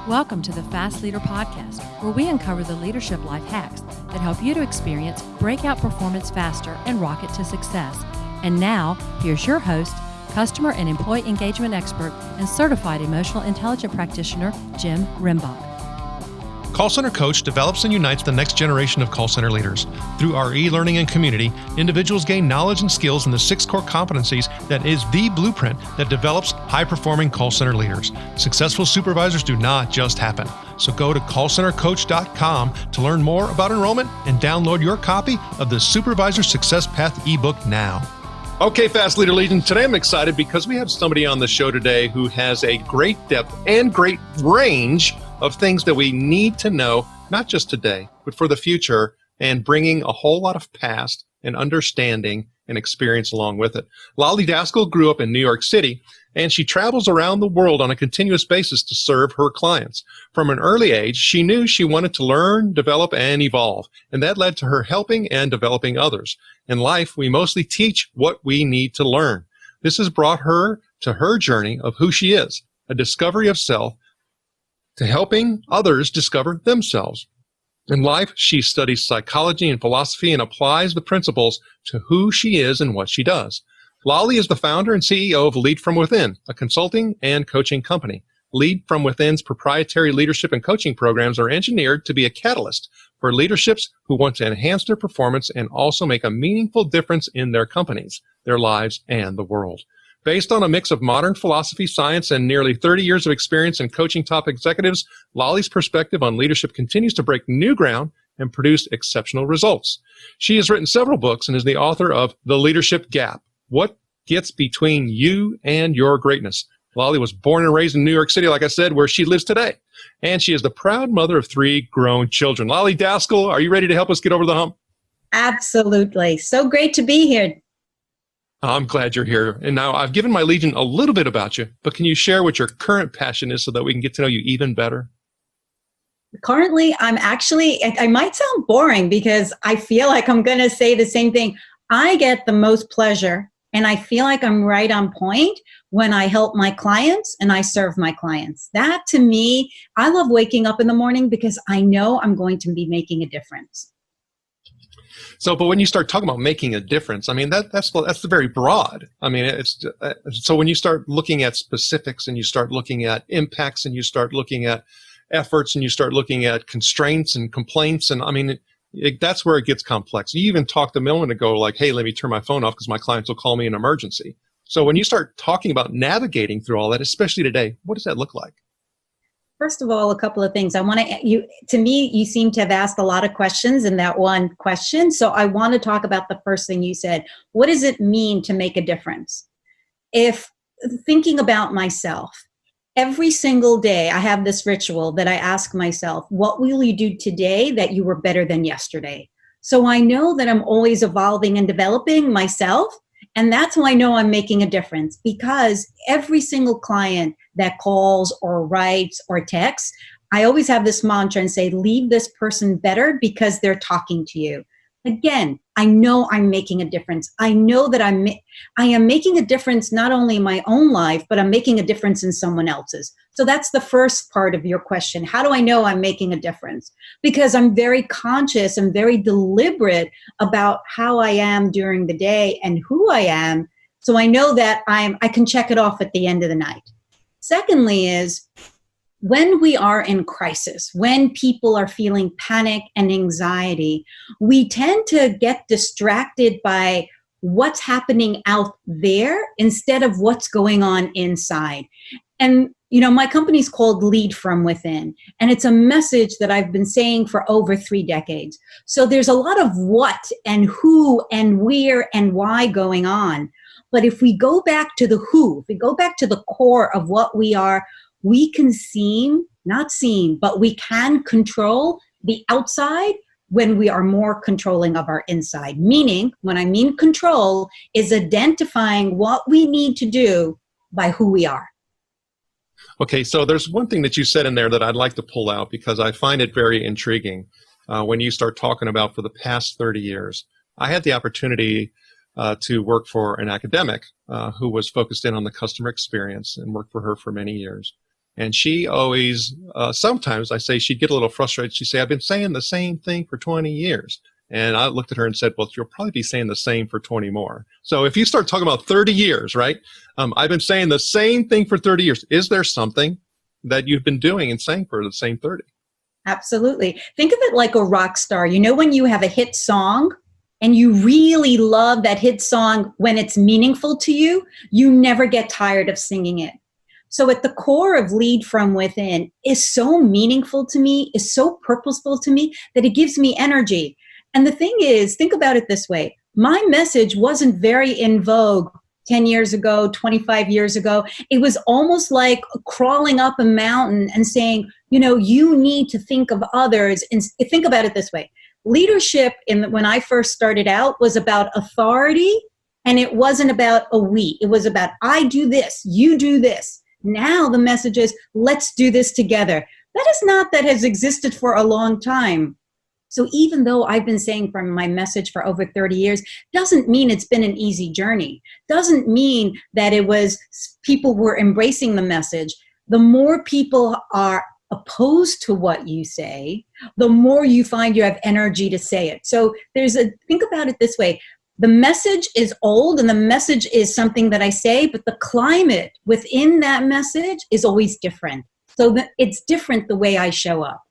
Welcome to the Fast Leader Podcast, where we uncover the leadership life hacks that help you to experience breakout performance faster and rocket to success. And now, here's your host, customer and employee engagement expert and certified emotional intelligence practitioner, Jim Rimbach. Call Center Coach develops and unites the next generation of call center leaders. Through our e-learning and community, individuals gain knowledge and skills in the 6 core competencies that is the blueprint that develops high-performing call center leaders. Successful supervisors do not just happen. So go to callcentercoach.com to learn more about enrollment and download your copy of the Supervisor Success Path ebook now. Okay, Fast Leader Legion, today I'm excited because we have somebody on the show today who has a great depth and great range of things that we need to know, not just today, but for the future, and bringing a whole lot of past and understanding and experience along with it. Lolly Daskal grew up in New York City, and she travels around the world on a continuous basis to serve her clients. From an early age, she knew she wanted to learn, develop, and evolve, and that led to her helping and developing others. In life, we mostly teach what we need to learn. This has brought her to her journey of who she is, a discovery of self, to helping others discover themselves. In life, she studies psychology and philosophy and applies the principles to who she is and what she does. Lolly is the founder and CEO of Lead From Within, a consulting and coaching company. Lead From Within's proprietary leadership and coaching programs are engineered to be a catalyst for leaderships who want to enhance their performance and also make a meaningful difference in their companies, their lives, and the world. Based on a mix of modern philosophy, science, and nearly 30 years of experience in coaching top executives, Lolly's perspective on leadership continues to break new ground and produce exceptional results. She has written several books and is the author of The Leadership Gap: What Gets Between You and Your Greatness. Lolly was born and raised in New York City, like I said, where she lives today. And she is the proud mother of 3 grown children. Lolly Daskal, are you ready to help us get over the hump? Absolutely. So great to be here. I'm glad you're here. And now I've given my Legion a little bit about you, but can you share what your current passion is so that we can get to know you even better? Currently, I might sound boring because I feel like I'm going to say the same thing. I get the most pleasure and I feel like I'm right on point when I help my clients and I serve my clients. That to me, I love waking up in the morning because I know I'm going to be making a difference. So, but when you start talking about making a difference, I mean, that's very broad. I mean, so when you start looking at specifics and you start looking at impacts and you start looking at efforts and you start looking at constraints and complaints, and I mean, that's where it gets complex. You even talked a moment ago, like, hey, let me turn my phone off because my clients will call me in an emergency. So when you start talking about navigating through all that, especially today, what does that look like? First of all, a couple of things. To me, you seem to have asked a lot of questions in that one question. So I want to talk about the first thing you said. What does it mean to make a difference? If thinking about myself, every single day I have this ritual that I ask myself, what will you do today that you were better than yesterday? So I know that I'm always evolving and developing myself. And that's how I know I'm making a difference, because every single client that calls or writes or texts, I always have this mantra and say, leave this person better because they're talking to you. Again, I know I'm making a difference. I know that I am making a difference not only in my own life, but I'm making a difference in someone else's. So that's the first part of your question. How do I know I'm making a difference? Because I'm very conscious and very deliberate about how I am during the day and who I am. So I know that I can check it off at the end of the night. Secondly is, when we are in crisis, when people are feeling panic and anxiety, we tend to get distracted by what's happening out there instead of what's going on inside. And, my company's called Lead From Within, and it's a message that I've been saying for over 3 decades. So there's a lot of what and who and where and why going on. But if we go back to the who, if we go back to the core of what we are, we can but we can control the outside when we are more controlling of our inside. Meaning, when I mean control, is identifying what we need to do by who we are. Okay, so there's one thing that you said in there that I'd like to pull out because I find it very intriguing when you start talking about for the past 30 years. I had the opportunity to work for an academic who was focused in on the customer experience and worked for her for many years. And she always, sometimes I say she'd get a little frustrated. She'd say, I've been saying the same thing for 20 years. And I looked at her and said, well, you'll probably be saying the same for 20 more. So if you start talking about 30 years, right? I've been saying the same thing for 30 years. Is there something that you've been doing and saying for the same 30? Absolutely. Think of it like a rock star. You know, when you have a hit song and you really love that hit song when it's meaningful to you, you never get tired of singing it. So at the core of Lead From Within is so meaningful to me, is so purposeful to me that it gives me energy. And the thing is, think about it this way. My message wasn't very in vogue 10 years ago, 25 years ago. It was almost like crawling up a mountain and saying, you know, you need to think of others. And think about it this way. Leadership, when I first started out, was about authority, and it wasn't about a we. It was about, I do this, you do this. Now the message is, let's do this together. That has existed for a long time. So even though I've been saying from my message for over 30 years, doesn't mean it's been an easy journey. Doesn't mean that people were embracing the message. The more people are opposed to what you say, the more you find you have energy to say it. So think about it this way. The message is old and the message is something that I say, but the climate within that message is always different. So it's different the way I show up.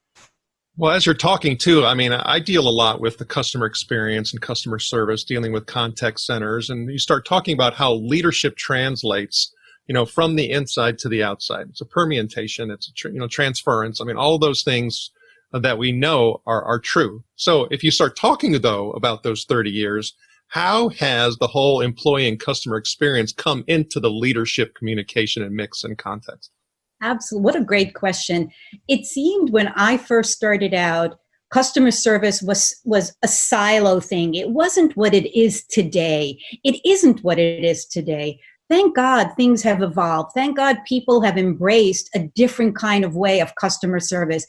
Well, as you're talking too, I mean, I deal a lot with the customer experience and customer service, dealing with contact centers, and you start talking about how leadership translates, you know, from the inside to the outside. It's a permutation, it's a transference. I mean, all of those things that we know are true. So if you start talking though about those 30 years, how has the whole employee and customer experience come into the leadership communication and mix and context? Absolutely. What a great question. It seemed when I first started out, customer service was a silo thing. It wasn't what it is today. It isn't what it is today. Thank God things have evolved. Thank God people have embraced a different kind of way of customer service.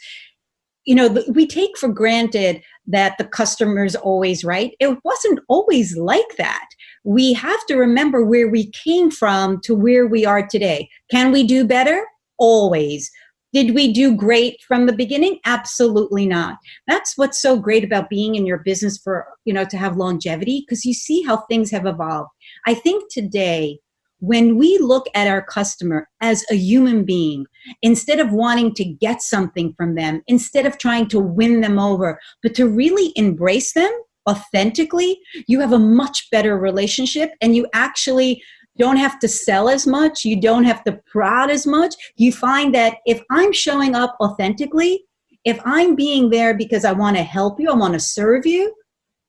You know, we take for granted that the customer's always right. It wasn't always like that. We have to remember where we came from to where we are today. Can we do better? Always. Did we do great from the beginning? Absolutely not. That's what's so great about being in your business for, to have longevity, because you see how things have evolved. I think today, when we look at our customer as a human being, instead of wanting to get something from them, instead of trying to win them over, but to really embrace them authentically, you have a much better relationship, and you actually don't have to sell as much. You don't have to prod as much. You find that if I'm showing up authentically, if I'm being there because I want to help you, I want to serve you,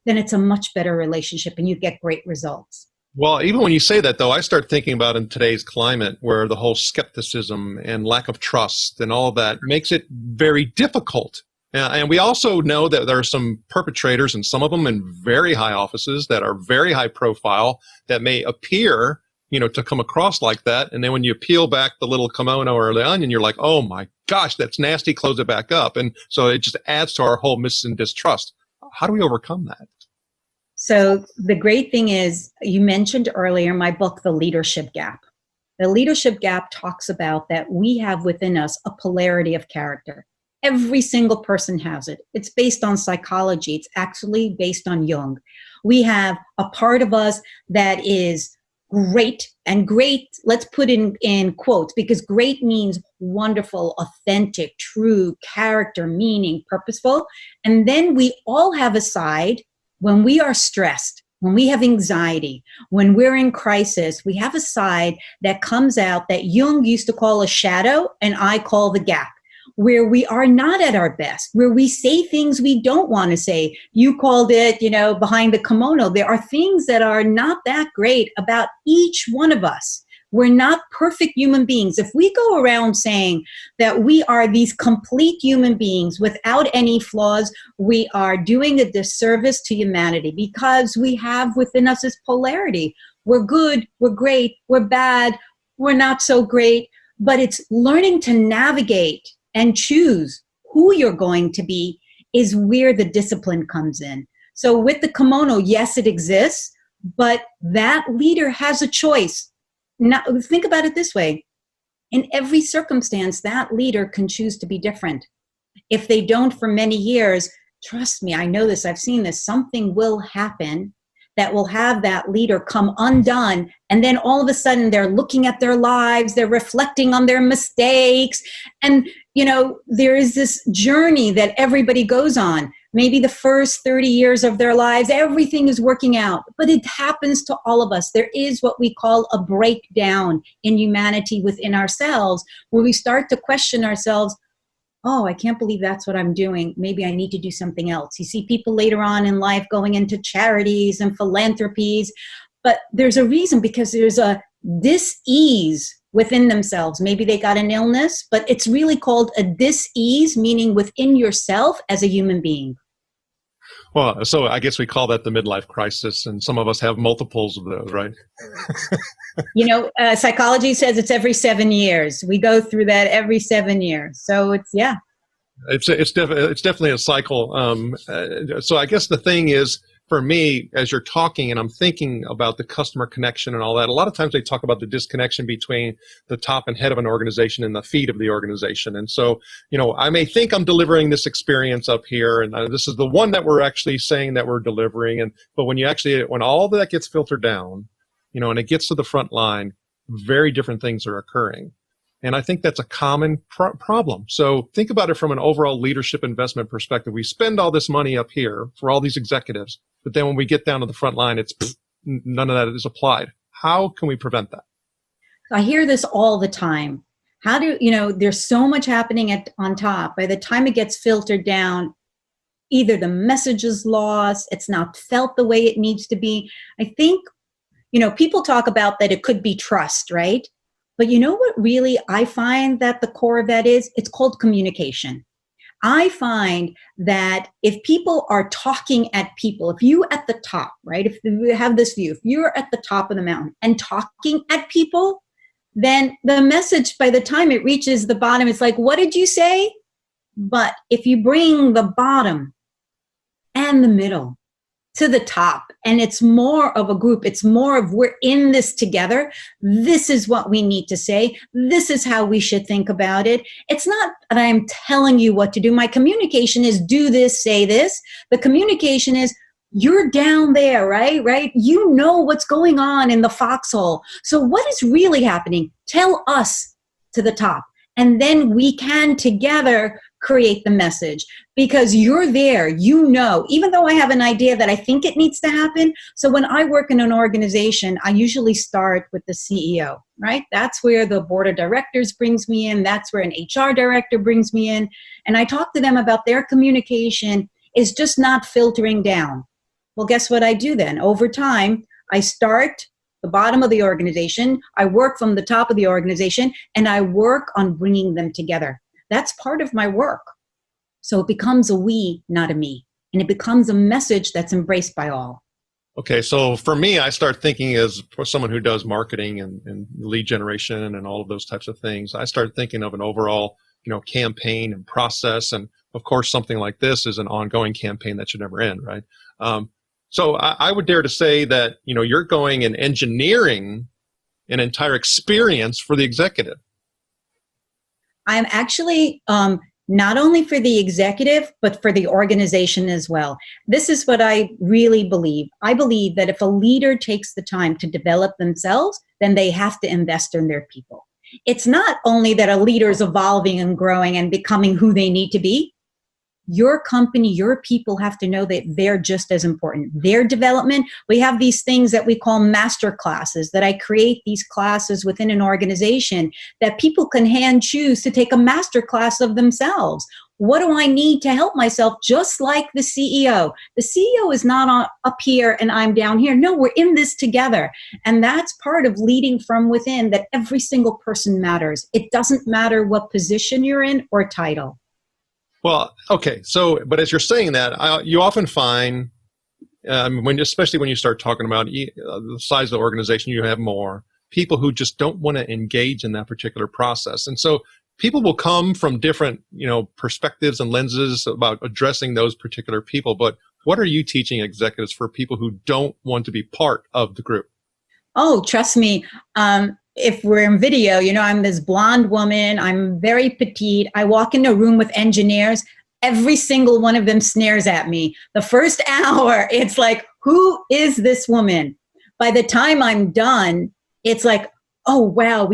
then it's a much better relationship and you get great results. Well, even when you say that, though, I start thinking about in today's climate where the whole skepticism and lack of trust and all that makes it very difficult. And we also know that there are some perpetrators, and some of them in very high offices that are very high profile, that may appear to come across like that. And then when you peel back the little kimono or the onion, you're like, oh my gosh, that's nasty, close it back up. And so it just adds to our whole mis and distrust. How do we overcome that? So the great thing is, you mentioned earlier my book, The Leadership Gap. The Leadership Gap talks about that we have within us a polarity of character. Every single person has it. It's based on psychology. It's actually based on Jung. We have a part of us that is great, and great, let's put in quotes, because great means wonderful, authentic, true, character, meaning, purposeful. And then we all have a side when we are stressed, when we have anxiety, when we're in crisis, we have a side that comes out that Jung used to call a shadow and I call the gap, where we are not at our best, where we say things we don't want to say. You called it, behind the kimono. There are things that are not that great about each one of us. We're not perfect human beings. If we go around saying that we are these complete human beings without any flaws, we are doing a disservice to humanity, because we have within us this polarity. We're good, we're great, we're bad, we're not so great, but it's learning to navigate and choose who you're going to be is where the discipline comes in. So with the kimono, yes, it exists, but that leader has a choice. Now, think about it this way. In every circumstance, that leader can choose to be different. If they don't for many years, trust me, I know this, I've seen this, something will happen that will have that leader come undone. And then all of a sudden they're looking at their lives, they're reflecting on their mistakes. And, there is this journey that everybody goes on. Maybe the first 30 years of their lives, everything is working out, but it happens to all of us. There is what we call a breakdown in humanity within ourselves, where we start to question ourselves. Oh, I can't believe that's what I'm doing. Maybe I need to do something else. You see people later on in life going into charities and philanthropies, but there's a reason, because there's a dis-ease within themselves. Maybe they got an illness, but it's really called a dis-ease, meaning within yourself as a human being. Well, so I guess we call that the midlife crisis, and some of us have multiples of those, right? Psychology says it's every 7 years. We go through that every 7 years. So it's definitely a cycle. So I guess the thing is, for me, as you're talking and I'm thinking about the customer connection and all that, a lot of times they talk about the disconnection between the top and head of an organization and the feet of the organization. And so, I may think I'm delivering this experience up here, and this is the one that we're actually saying that we're delivering. But when all of that gets filtered down, and it gets to the front line, very different things are occurring. And I think that's a common problem. So think about it from an overall leadership investment perspective. We spend all this money up here for all these executives, but then when we get down to the front line, none of that is applied. How can we prevent that? I hear this all the time. There's so much happening on top. By the time it gets filtered down, either the message is lost, it's not felt the way it needs to be. I think, people talk about that it could be trust, right? But you know what really I find that the core of that is? It's called communication. I find that if people are talking at people, if you at the top, right? If you have this view, if you're at the top of the mountain and talking at people, then the message, by the time it reaches the bottom, it's like, what did you say? But if you bring the bottom and the middle to the top, and it's more of a group, it's more of we're in this together, this is what we need to say, this is how we should think about it. It's not that I'm telling you what to do. My communication is do this, say this. The communication is you're down there, right? You know what's going on in the foxhole. So what is really happening? Tell us to the top. And then we can together create the message, because you're there, even though I have an idea that I think it needs to happen. So when I work in an organization, I usually start with the CEO, right? That's where the board of directors brings me in. That's where an HR director brings me in. And I talk to them about their communication is just not filtering down. Well, guess what I do then? Over time, I start the bottom of the organization, I work from the top of the organization, and I work on bringing them together. That's part of my work. So it becomes a we, not a me. And it becomes a message that's embraced by all. Okay, so for me, I start thinking as for someone who does marketing and lead generation and all of those types of things, I start thinking of an overall, campaign and process. And of course, something like this is an ongoing campaign that should never end, right? So I would dare to say that, you're going and engineering an entire experience for the executive. I'm actually not only for the executive, but for the organization as well. This is what I really believe. I believe that if a leader takes the time to develop themselves, then they have to invest in their people. It's not only that a leader is evolving and growing and becoming who they need to be. Your company, your people have to know that they're just as important. Their development, we have these things that we call master classes, that I create these classes within an organization that people can hand choose to take a master class of themselves. What do I need to help myself? Just like the CEO. The CEO is not up here and I'm down here. No, we're in this together. And that's part of leading from within, that every single person matters. It doesn't matter what position you're in or title. Well, okay. So, but as you're saying that, you often find, especially when you start talking about the size of the organization, you have more people who just don't want to engage in that particular process. And so people will come from different, perspectives and lenses about addressing those particular people. But what are you teaching executives for people who don't want to be part of the group? Oh, trust me. if we're in video, I'm this blonde woman, I'm very petite. I walk in a room with engineers. Every single one of them sneers at me. The first hour, it's like, who is this woman? By the time I'm done, it's like, oh, wow,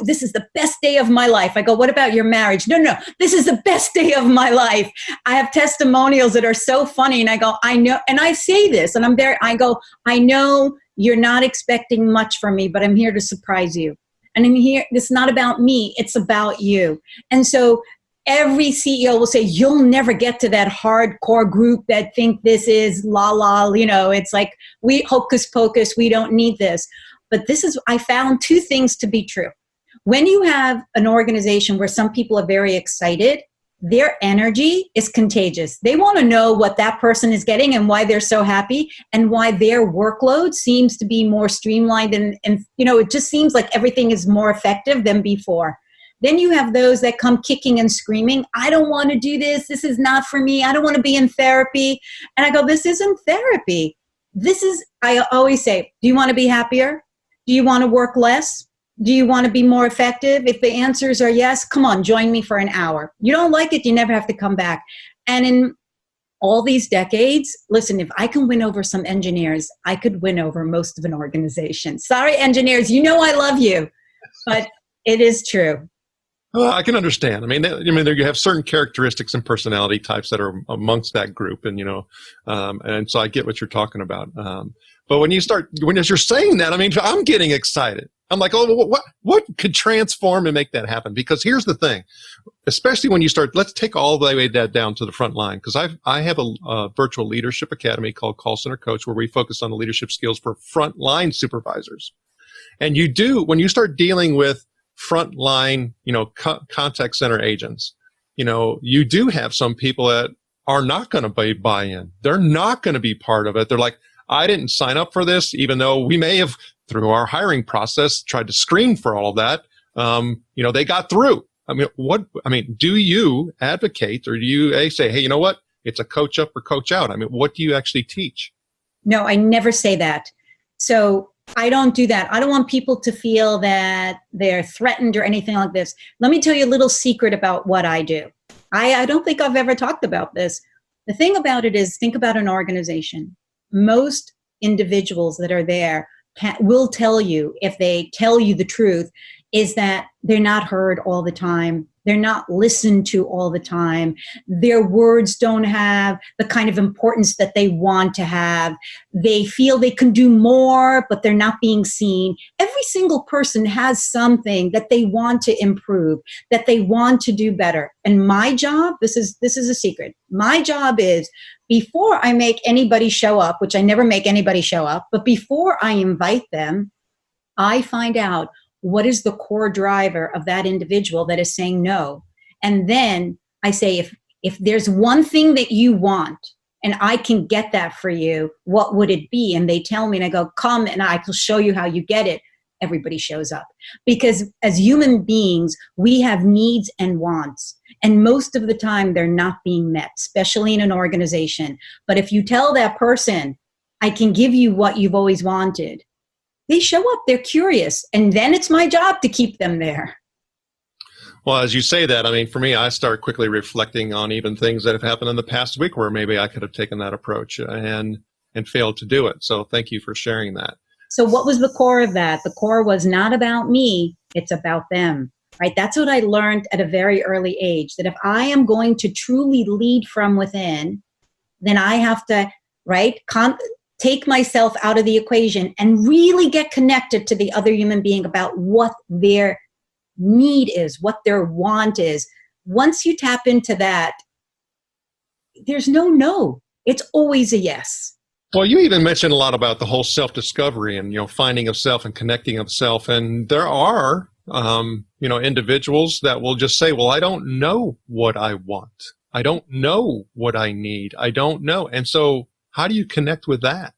this is the best day of my life. I go, what about your marriage? No, this is the best day of my life. I have testimonials that are so funny. And I go, I know. And I say this, and I know you're not expecting much from me, but I'm here to surprise you. And I'm here, it's not about me, it's about you. And so every CEO will say, you'll never get to that hardcore group that think this is it's like, we hocus pocus, we don't need this. But I found two things to be true. When you have an organization where some people are very excited, their energy is contagious. They want to know what that person is getting and why they're so happy and why their workload seems to be more streamlined. And it just seems like everything is more effective than before. Then you have those that come kicking and screaming, I don't want to do this. This is not for me. I don't want to be in therapy. And I go, this isn't therapy. I always say, do you want to be happier? Do you want to work less? Do you want to be more effective? If the answers are yes, come on, join me for an hour. You don't like it, you never have to come back. And in all these decades, listen, if I can win over some engineers, I could win over most of an organization. Sorry, engineers, I love you, but it is true. Well, I can understand. I mean, you have certain characteristics and personality types that are amongst that group, and and so I get what you're talking about. But when as you're saying that, I mean, I'm getting excited. I'm like, oh, what could transform and make that happen? Because here's the thing, especially when you start, let's take all the way down to the front line. Because I have a virtual leadership academy called Call Center Coach, where we focus on the leadership skills for frontline supervisors. And when you start dealing with frontline, contact center agents, you do have some people that are not going to buy in. They're not going to be part of it. They're like, I didn't sign up for this, even though we may have, through our hiring process, tried to screen for all of that. They got through. Do you advocate, or do you say, hey, you know what? It's a coach up or coach out? I mean, what do you actually teach? No, I never say that. So I don't do that. I don't want people to feel that they're threatened or anything like this. Let me tell you a little secret about what I do. I don't think I've ever talked about this. The thing about it is, think about an organization. Most individuals that are there will tell you, if they tell you the truth, is that they're not heard all the time. They're not listened to all the time. Their words don't have the kind of importance that they want to have. They feel they can do more, but they're not being seen. Every single person has something that they want to improve, that they want to do better. And my job, this is a secret. My job is, before I make anybody show up, which I never make anybody show up, but before I invite them, I find out what is the core driver of that individual that is saying no. And then I say, if there's one thing that you want and I can get that for you, what would it be? And they tell me, and I go, come and I will show you how you get it. Everybody shows up. Because as human beings, we have needs and wants. And most of the time, they're not being met, especially in an organization. But if you tell that person, I can give you what you've always wanted, they show up, they're curious. And then it's my job to keep them there. Well, as you say that, I mean, for me, I start quickly reflecting on even things that have happened in the past week where maybe I could have taken that approach and failed to do it. So thank you for sharing that. So what was the core of that? The core was not about me, it's about them. Right? That's what I learned at a very early age, that if I am going to truly lead from within, then I have to, take myself out of the equation and really get connected to the other human being about what their need is, what their want is. Once you tap into that, there's no. It's always a yes. Well, you even mentioned a lot about the whole self-discovery and, finding of self and connecting of self. And there are individuals that will just say, well, I don't know what I want. I don't know what I need. I don't know. And so how do you connect with that?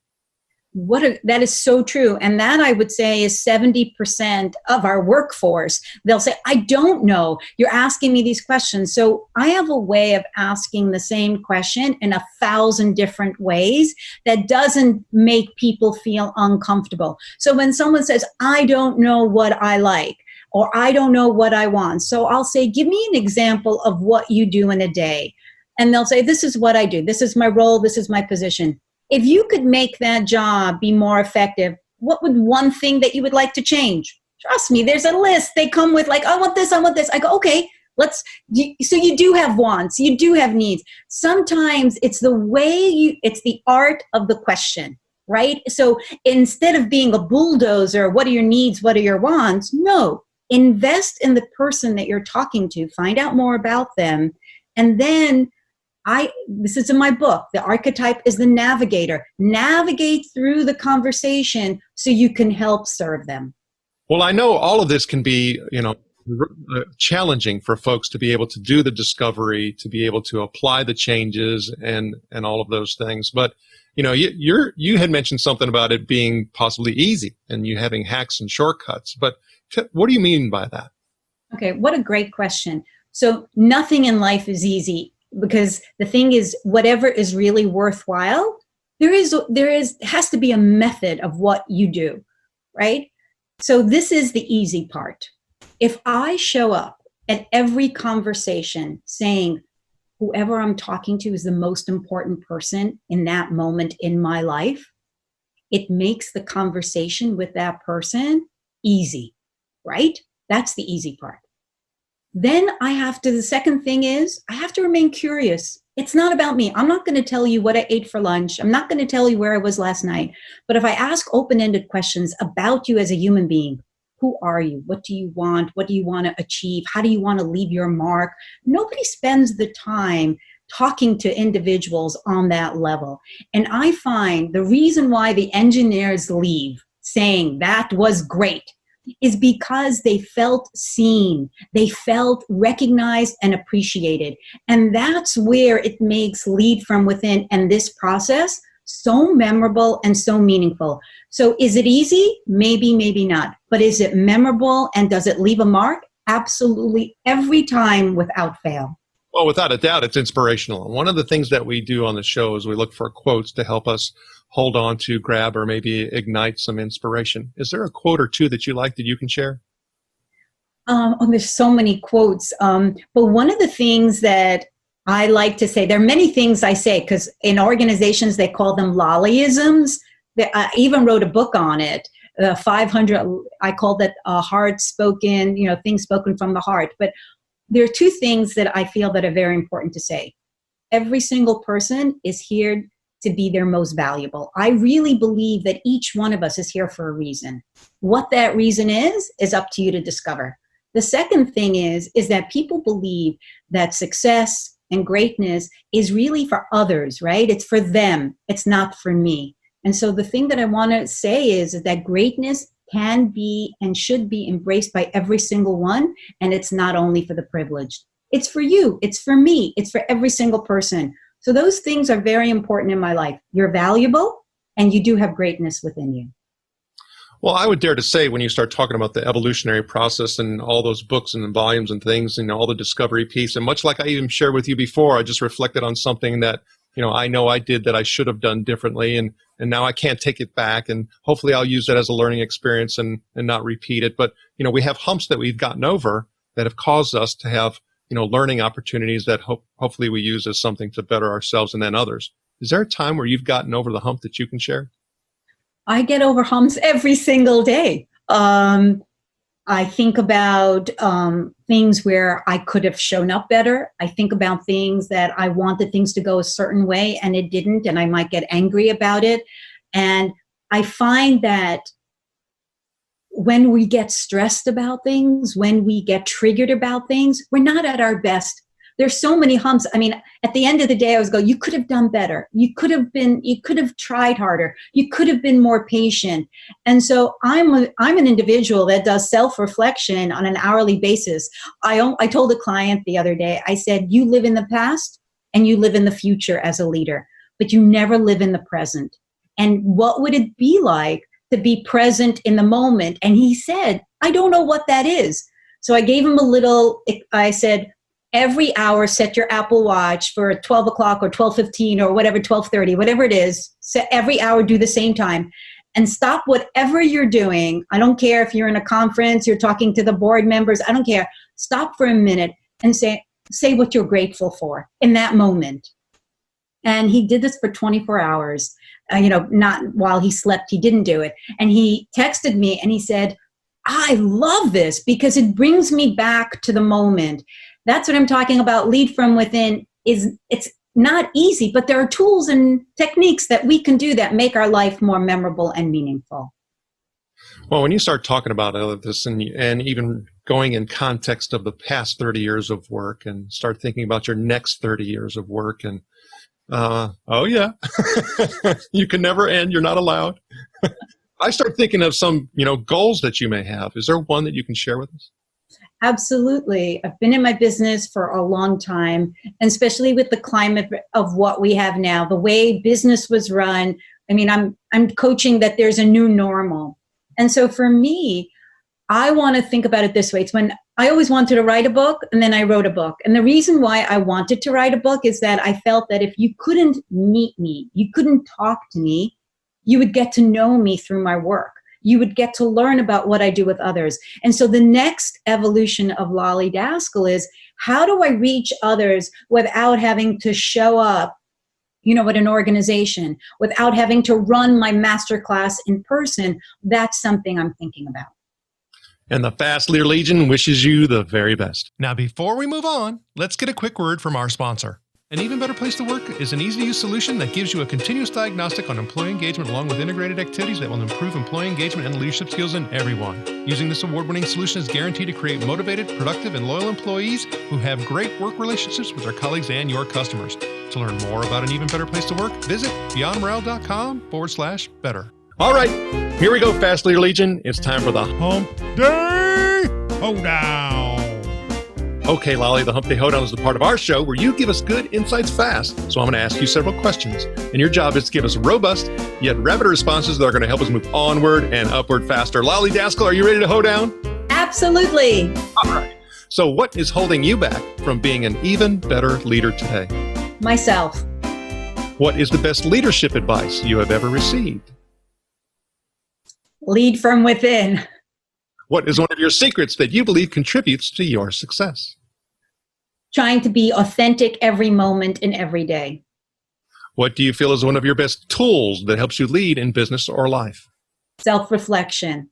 That is so true. And that, I would say, is 70% of our workforce. They'll say, I don't know. You're asking me these questions. So I have a way of asking the same question in 1,000 different ways that doesn't make people feel uncomfortable. So when someone says, I don't know what I like, or I don't know what I want. So I'll say, give me an example of what you do in a day. And they'll say, this is what I do. This is my role. This is my position. If you could make that job be more effective, what would one thing that you would like to change? Trust me, there's a list. They come with like, I want this, I want this. I go, okay, so you do have wants, you do have needs. Sometimes it's it's the art of the question, right? So instead of being a bulldozer, what are your needs, what are your wants? No, invest in the person that you're talking to, find out more about them, and then this is in my book, the archetype is the navigator. Navigate through the conversation so you can help serve them. Well, I know all of this can be, challenging for folks to be able to do the discovery, to be able to apply the changes and all of those things. But, you had mentioned something about it being possibly easy and you having hacks and shortcuts. But what do you mean by that? Okay, what a great question. So nothing in life is easy. Because the thing is, whatever is really worthwhile, there has to be a method of what you do, right? So this is the easy part. If I show up at every conversation saying, whoever I'm talking to is the most important person in that moment in my life, it makes the conversation with that person easy, right? That's the easy part. Then the second thing is, I have to remain curious. It's not about me. I'm not going to tell you what I ate for lunch. I'm not going to tell you where I was last night. But if I ask open-ended questions about you as a human being, who are you? What do you want? What do you want to achieve? How do you want to leave your mark? Nobody spends the time talking to individuals on that level. And I find the reason why the engineers leave saying that was great is because they felt seen, they felt recognized and appreciated. And that's where it makes lead from within and this process so memorable and so meaningful. So is it easy? Maybe, maybe not. But is it memorable and does it leave a mark? Absolutely, every time without fail. Well, without a doubt, it's inspirational. And one of the things that we do on the show is we look for quotes to help us hold on to, grab, or maybe ignite some inspiration. Is there a quote or two that you like that you can share? There's so many quotes. But one of the things that I like to say, there are many things I say, because in organizations, they call them lollyisms. I even wrote a book on it, 500, I called it heart-spoken, things spoken from the heart. But there are two things that I feel that are very important to say. Every single person is here to be their most valuable. I really believe that each one of us is here for a reason. What that reason is up to you to discover. The second thing is that people believe that success and greatness is really for others, right? It's for them. It's not for me. And so the thing that I want to say is that greatness can be and should be embraced by every single one. And it's not only for the privileged. It's for you. It's for me. It's for every single person. So those things are very important in my life. You're valuable and you do have greatness within you. Well, I would dare to say when you start talking about the evolutionary process and all those books and volumes and things, all the discovery piece, and much like I even shared with you before, I just reflected on something that, I know I did that I should have done differently, and now I can't take it back, and hopefully I'll use that as a learning experience and not repeat it. But, we have humps that we've gotten over that have caused us to have, learning opportunities that hopefully we use as something to better ourselves and then others. Is there a time where you've gotten over the hump that you can share? I get over humps every single day. I think about things where I could have shown up better. I think about things that I wanted things to go a certain way and it didn't, and I might get angry about it. And I find that when we get stressed about things, when we get triggered about things, we're not at our best. There's so many humps. I mean, at the end of the day, I was going, you could have done better. You could have tried harder. You could have been more patient. And so I'm an individual that does self-reflection on an hourly basis. I told a client the other day, I said, you live in the past and you live in the future as a leader, but you never live in the present. And what would it be like to be present in the moment? And he said, I don't know what that is. So I gave him I said, every hour, set your Apple Watch for 12 o'clock or 12:15 or whatever, 12:30, whatever it is. Set every hour, do the same time. And stop whatever you're doing. I don't care if you're in a conference, you're talking to the board members, I don't care. Stop for a minute and say what you're grateful for in that moment. And he did this for 24 hours. Not while he slept, he didn't do it. And he texted me and he said, I love this because it brings me back to the moment. That's what I'm talking about. Lead from within it's not easy, but there are tools and techniques that we can do that make our life more memorable and meaningful. Well, when you start talking about all of this and even going in context of the past 30 years of work and start thinking about your next 30 years of work and, oh yeah, you can never end. You're not allowed. I start thinking of some, goals that you may have. Is there one that you can share with us? Absolutely. I've been in my business for a long time, and especially with the climate of what we have now, the way business was run. I mean, I'm coaching that there's a new normal. And so for me, I want to think about it this way. It's when I always wanted to write a book, and then I wrote a book. And the reason why I wanted to write a book is that I felt that if you couldn't meet me, you couldn't talk to me, you would get to know me through my work. You would get to learn about what I do with others. And so the next evolution of Lolly Daskal is, how do I reach others without having to show up, with an organization, without having to run my masterclass in person? That's something I'm thinking about. And the Fast Leader Legion wishes you the very best. Now, before we move on, let's get a quick word from our sponsor. An Even Better Place to Work is an easy-to-use solution that gives you a continuous diagnostic on employee engagement along with integrated activities that will improve employee engagement and leadership skills in everyone. Using this award-winning solution is guaranteed to create motivated, productive, and loyal employees who have great work relationships with their colleagues and your customers. To learn more about An Even Better Place to Work, visit beyondmorale.com/better. All right, here we go, Fast Leader Legion. It's time for the Hump Day Hoedown. Okay, Lolly, the Hump Day Hoedown is the part of our show where you give us good insights fast. So I'm going to ask you several questions. And your job is to give us robust, yet rapid responses that are going to help us move onward and upward faster. Lolly Daskal, are you ready to hoe down? Absolutely. All right. So what is holding you back from being an even better leader today? Myself. What is the best leadership advice you have ever received? Lead from within. What is one of your secrets that you believe contributes to your success? Trying to be authentic every moment and every day. What do you feel is one of your best tools that helps you lead in business or life? Self-reflection.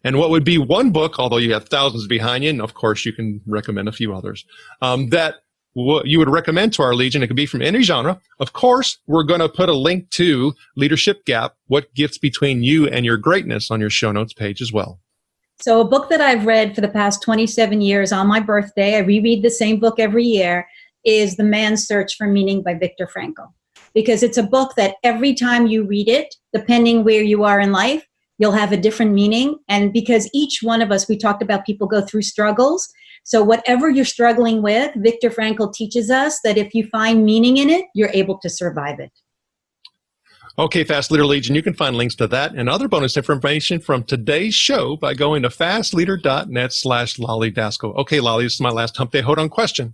And what would be one book, although you have thousands behind you, and of course you can recommend a few others, that you would recommend to our Legion? It could be from any genre. Of course, we're going to put a link to Leadership Gap, What Gets Between You and Your Greatness, on your show notes page as well. So a book that I've read for the past 27 years on my birthday, I reread the same book every year, is The Man's Search for Meaning by Viktor Frankl. Because it's a book that every time you read it, depending where you are in life, you'll have a different meaning. And because each one of us, we talked about people go through struggles. So whatever you're struggling with, Viktor Frankl teaches us that if you find meaning in it, you're able to survive it. Okay, Fast Leader Legion, you can find links to that and other bonus information from today's show by going to fastleader.net/Lolly Daskal. Okay, Lolly, this is my last Hump Day Hoedown question.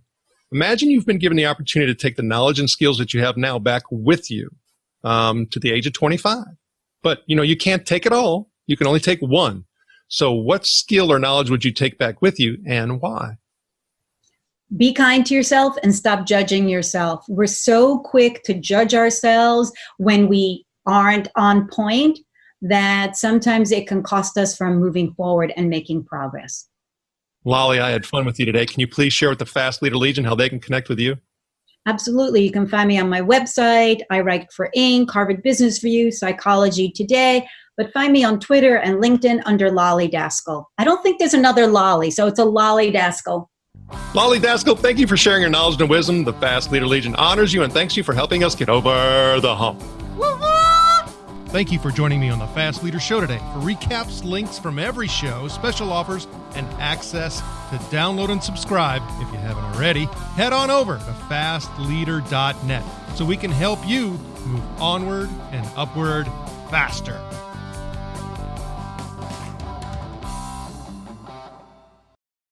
Imagine you've been given the opportunity to take the knowledge and skills that you have now back with you to the age of 25. But, you can't take it all. You can only take one. So what skill or knowledge would you take back with you, and why? Be kind to yourself and stop judging yourself. We're so quick to judge ourselves when we aren't on point that sometimes it can cost us from moving forward and making progress. Lolly, I had fun with you today. Can you please share with the Fast Leader Legion how they can connect with you? Absolutely. You can find me on my website. I write for Inc., Harvard Business Review, Psychology Today, but find me on Twitter and LinkedIn under Lolly Daskal. I don't think there's another Lolly, so it's a Lolly Daskal. Lolly Daskal, thank you for sharing your knowledge and wisdom. The Fast Leader Legion honors you and thanks you for helping us get over the hump. Thank you for joining me on the Fast Leader Show today. For recaps, links from every show, special offers, and access to download and subscribe, if you haven't already, head on over to fastleader.net. so we can help you move onward and upward faster.